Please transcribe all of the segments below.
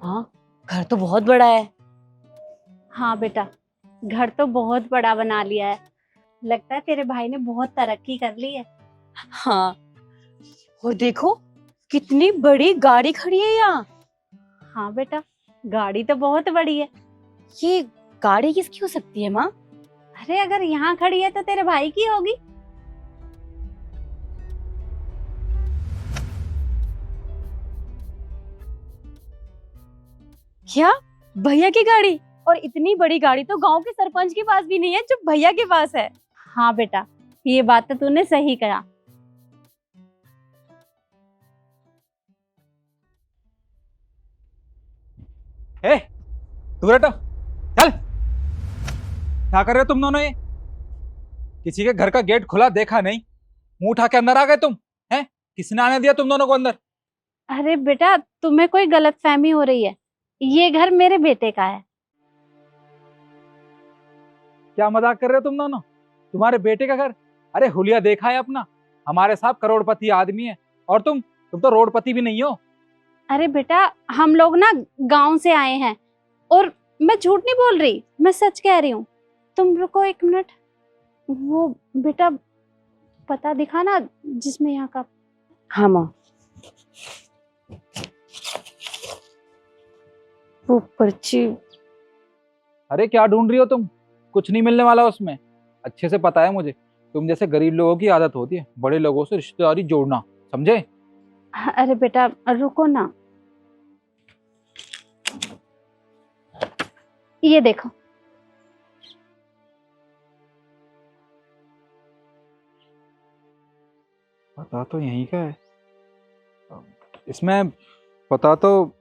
हाँ, घर तो बहुत बड़ा है। हाँ बेटा, घर तो बहुत बड़ा बना लिया है। लगता है तेरे भाई ने बहुत तरक्की कर ली है। हाँ, और देखो कितनी बड़ी गाड़ी खड़ी है यहाँ। हाँ बेटा, गाड़ी तो बहुत बड़ी है। ये गाड़ी किसकी हो सकती है माँ? अरे अगर यहाँ खड़ी है तो तेरे भाई की होगी। क्या? भैया की गाड़ी? और इतनी बड़ी गाड़ी तो गांव के सरपंच के पास भी नहीं है जो भैया के पास है। हाँ बेटा, ये बात तो तूने सही कहा। ए, तू बेटा चल। क्या कर रहे हो तुम दोनों? ये किसी के घर का गेट खुला देखा नहीं, मुंह उठा के अंदर आ गए तुम? हैं? किसने आने दिया तुम दोनों को अंदर? अरे बेटा, तुम्हें कोई गलतफहमी हो रही है। ये घर मेरे बेटे का है। क्या मजाक कर रहे हो तुम दोनों? तुम्हारे बेटे का घर? अरे हुलिया देखा है अपना, हमारे साहब करोड़पति आदमी है, और तुम तो रोडपति भी नहीं हो। अरे बेटा, हम लोग ना गांव से आए हैं, और मैं झूठ नहीं बोल रही, मैं सच कह रही हूँ। तुम रुको एक मिनट। वो बेटा पता दिखा ना जिसमें यहाँ का। हाँ माँ, वो पर्ची। अरे क्या ढूंढ रही हो तुम? कुछ नहीं मिलने वाला उसमें। अच्छे से पता है मुझे, तुम जैसे गरीब लोगों की आदत होती है बड़े लोगों से रिश्तेदारी जोड़ना, समझे? अरे बेटा रुको ना, ये देखो। पता तो यहीं का है। इसमें पता तो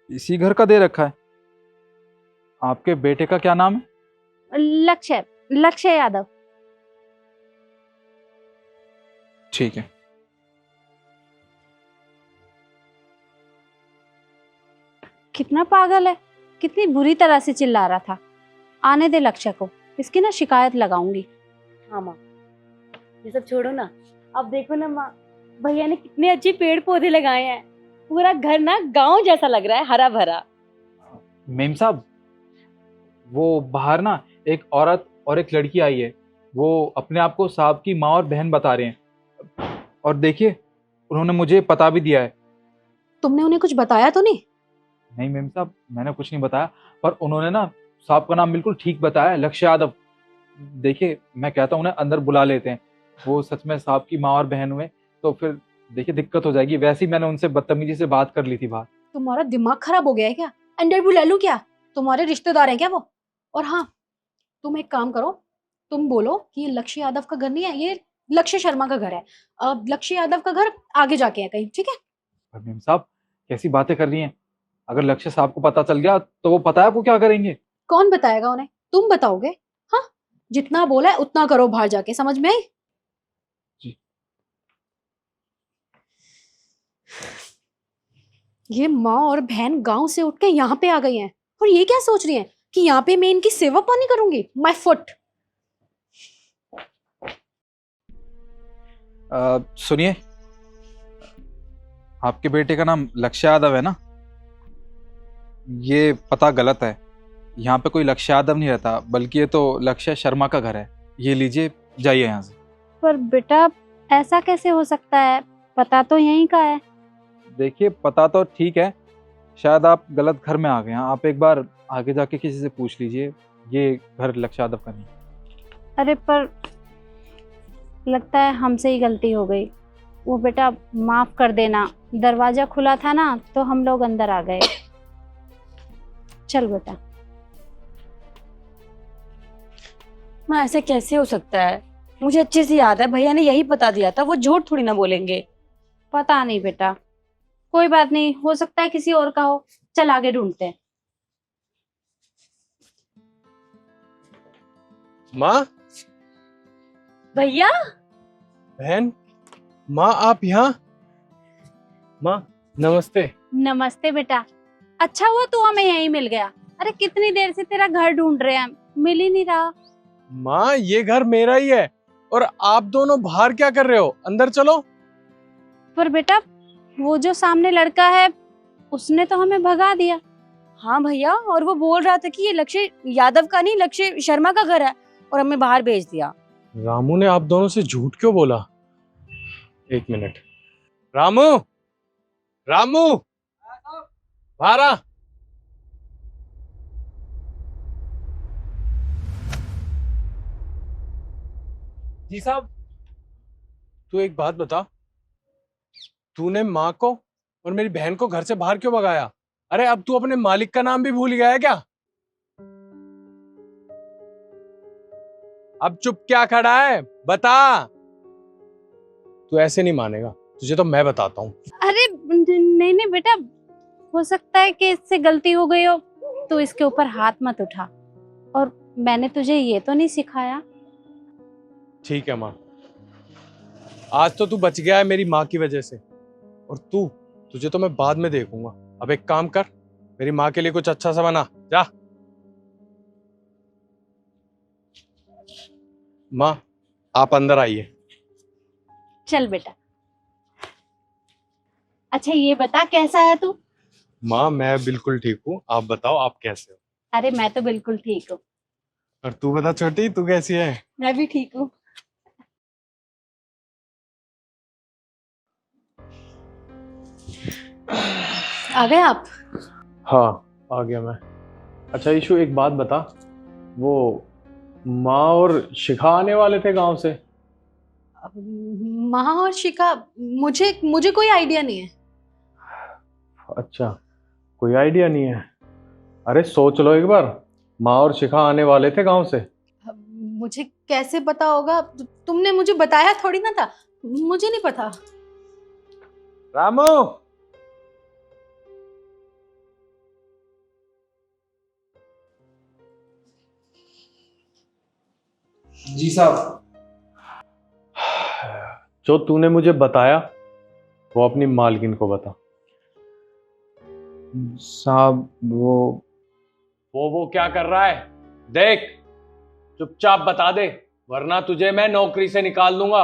इसी घर का दे रखा है। आपके बेटे का क्या नाम है? लक्ष्य, लक्ष्य यादव। ठीक है। कितना पागल है, कितनी बुरी तरह से चिल्ला रहा था। आने दे लक्ष्य को, इसकी ना शिकायत लगाऊंगी। हाँ माँ, ये सब छोड़ो ना। अब देखो ना माँ, भैया ने कितने अच्छे पेड़ पौधे लगाए हैं। पूरा घर ना गांव जैसा लग रहा है, हरा भरा। मेम साहब, वो बाहर ना एक औरत और एक लड़की आई है, वो अपने आप को साहब की माँ और बहन बता रहे हैं। और देखिए, उन्होंने मुझे पता भी दिया है। तुमने उन्हें कुछ बताया तो नहीं? नहीं मेम साहब, मैंने कुछ नहीं बताया, पर उन्होंने ना साहब का नाम बिल्कुल ठीक बताया है, लक्ष्य यादव। देखिए, मैं कहता हूँ उन्हें अंदर बुला लेते हैं। वो सच में साहब की माँ और बहन हुए तो फिर देखिए दिक्कत हो जाएगी। वैसे ही मैंने उनसे बदतमीजी से बात कर ली थी बाहर। तुम्हारा दिमाग खराब हो गया है क्या? अंदर बुला लूं क्या? तुम्हारे रिश्तेदार हैं क्या वो? और हाँ, तुम एक काम करो, तुम बोलो कि ये लक्ष्य यादव का घर नहीं है, ये लक्ष्य शर्मा का घर है। लक्ष्य यादव का घर आगे जाके है कहीं, ठीक है? पर मेम साहब, कैसी बातें कर रही हैं? अगर लक्ष्य साहब को पता चल गया तो वो पता है आपको क्या करेंगे? कौन बताएगा उन्हें? तुम बताओगे? हाँ, जितना बोला है उतना करो बाहर जाके, समझ में आई? जी। ये माँ और बहन गांव से उठ के यहाँ पे आ गई हैं, और ये क्या सोच रही हैं कि यहाँ पे मैं इनकी सेवा पानी करूंगी? My foot. सुनिए, आपके बेटे का नाम लक्ष्य यादव है ना? ये पता गलत है। यहाँ पे कोई लक्ष्य यादव नहीं रहता, बल्कि ये तो लक्ष्य शर्मा का घर है। ये लीजिए, जाइए यहाँ से। पर बेटा ऐसा कैसे हो सकता है, पता तो यहीं का है। देखिए, पता तो ठीक है, शायद आप गलत घर में आ गए हैं। आप एक बार आगे जाके किसी से पूछ लीजिए, ये घर लक्ष्य यादव का नहीं। अरे पर लगता है हमसे ही गलती हो गई। वो बेटा माफ कर देना, दरवाजा खुला था ना तो हम लोग अंदर आ गए। चल बेटा। माँ, ऐसे कैसे हो सकता है? मुझे अच्छे से याद है भैया ने यही बता दिया था, वो झूठ थोड़ी ना बोलेंगे। पता नहीं बेटा, कोई बात नहीं, हो सकता है किसी और का हो। चल आगे ढूंढते हैं। माँ, भैया, बहन, माँ आप यहाँ? माँ नमस्ते। नमस्ते बेटा, अच्छा हुआ तू हमें यहीं मिल गया। अरे कितनी देर से तेरा घर ढूंढ रहे हैं, मिल ही नहीं रहा। माँ ये घर मेरा ही है, और आप दोनों बाहर क्या कर रहे हो? अंदर चलो। पर बेटा वो जो सामने लड़का है उसने तो हमें भगा दिया। हाँ भैया, और वो बोल रहा था कि ये लक्ष्य यादव का नहीं, लक्ष्य शर्मा का घर है, और हमें बाहर भेज दिया। रामू ने आप दोनों से झूठ क्यों बोला? एक मिनट। रामू, रामू, बाहर आ। जी साहब। तू एक बात बता, तूने माँ को और मेरी बहन को घर से बाहर क्यों भगाया? अरे अब तू अपने मालिक का नाम भी भूल गया है क्या? अब चुप क्या खड़ा है, बता। तू ऐसे नहीं मानेगा, तुझे तो मैं बताता हूँ। अरे नहीं नहीं बेटा, हो सकता है कि इससे गलती हो गई हो, तो इसके ऊपर हाथ मत उठा। और मैंने तुझे ये तो नहीं सिखाया। ठीक है माँ, आज तो तू बच गया है मेरी माँ की वजह से, और तुझे तो मैं बाद में देखूंगा। अब एक काम कर, मेरी माँ के लिए कुछ अच्छा सा बना, जा। माँ, आप अंदर आइए। चल बेटा। अच्छा ये बता, कैसा है तू? माँ, मैं बिल्कुल ठीक हूँ, आप बताओ आप कैसे हो? अरे मैं तो बिल्कुल ठीक हूँ। और तू बता छोटी, तू कैसी है? मैं भी ठीक हूँ। आ गए आप? हाँ, आ गया मैं। अच्छा ईशु, एक बात बता, वो माँ और शिखा आने वाले थे गांव से। माँ और शिखा, मुझे मुझे कोई आइडिया नहीं है। अच्छा, कोई आइडिया नहीं है? अरे सोच लो एक बार, माँ और शिखा आने वाले थे गांव से। मुझे कैसे पता होगा? तुमने मुझे बताया थोड़ी ना था, मुझे नहीं पता। रामू, जी साहब। जो तूने मुझे बताया वो अपनी मालकिन को बता। साहब वो क्या कर रहा है? देख, चुपचाप बता दे, वरना तुझे मैं नौकरी से निकाल दूंगा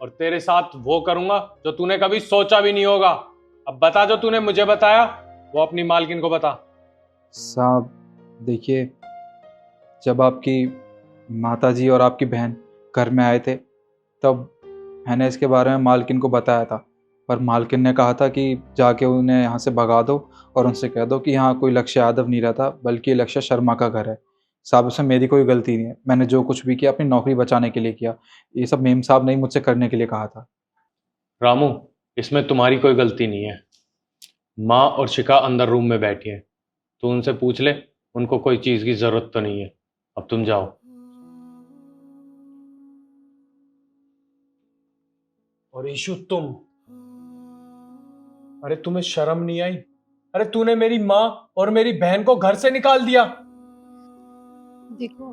और तेरे साथ वो करूंगा जो तूने कभी सोचा भी नहीं होगा। अब बता, जो तूने मुझे बताया वो अपनी मालकिन को बता। साहब देखिए, जब आपकी माताजी और आपकी बहन घर में आए थे तब मैंने इसके बारे में मालकिन को बताया था, पर मालकिन ने कहा था कि जाके उन्हें यहाँ से भगा दो और उनसे कह दो कि यहाँ कोई लक्ष्य यादव नहीं रहता, बल्कि ये लक्ष्य शर्मा का घर है। साहब इसमें मेरी कोई गलती नहीं है, मैंने जो कुछ भी किया अपनी नौकरी बचाने के लिए किया। ये सब मेम साहब ने ही मुझसे करने के लिए कहा था। रामू, इसमें तुम्हारी कोई गलती नहीं है। माँ और शिखा अंदर रूम में बैठी है, तू उनसे पूछ ले, उनको कोई चीज की जरूरत तो नहीं है। अब तुम जाओ। और ईशु तुम, अरे तुम्हें शर्म नहीं आई? अरे तूने मेरी माँ और मेरी बहन को घर से निकाल दिया। देखो,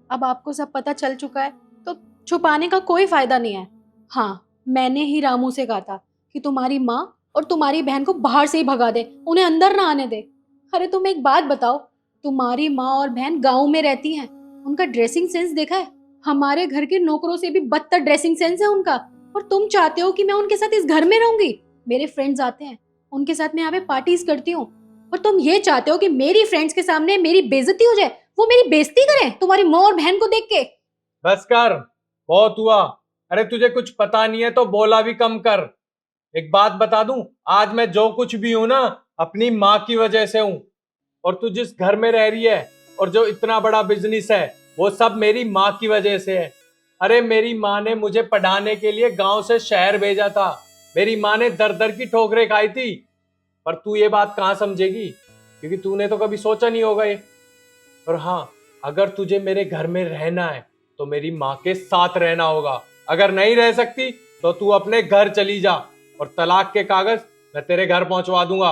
अब आपको सब पता चल चुका है, तो छुपाने का कोई फायदा नहीं है। हाँ, मैंने ही रामू से कहा था कि तुम्हारी माँ और तुम्हारी बहन को बाहर से ही भगा दे, उन्हें अंदर ना आने दे। अरे तुम एक बात बताओ, तुम्हारी माँ और बहन गांव में रहती हैं, उनका ड्रेसिंग सेंस देखा है? हमारे घर के नौकरों से भी बदतर ड्रेसिंग सेंस है उनका। और तुम चाहते हो कि मैं उनके साथ इस घर में रहूंगी? मेरे फ्रेंड्स आते हैं, उनके साथ मैं यहाँ पे पार्टीज करती हूँ, और तुम ये चाहते हो कि मेरी फ्रेंड्स के सामने मेरी बेइज्जती हो जाए, वो मेरी बेइज्जती करें तुम्हारी माँ और बहन को देख के? बस कर, बहुत हुआ। अरे तुझे कुछ पता नहीं है तो बोला भी कम कर। एक बात बता दूं, आज मैं जो कुछ भी हूं ना, अपनी माँ की वजह से हूं। और तू जिस घर में रह रही है और जो इतना बड़ा बिजनेस है, वो सब मेरी माँ की वजह से है। अरे मेरी माँ ने मुझे पढ़ाने के लिए गांव से शहर भेजा था। मेरी माँ ने दर दर की ठोकरें खाई थी, पर तू ये बात कहाँ समझेगी, क्योंकि तूने तो कभी सोचा नहीं होगा ये। और हाँ, अगर तुझे मेरे घर में रहना है तो मेरी माँ के साथ रहना होगा। अगर नहीं रह सकती तो तू अपने घर चली जा, और तलाक के कागज मैं तेरे घर पहुंचवा दूंगा।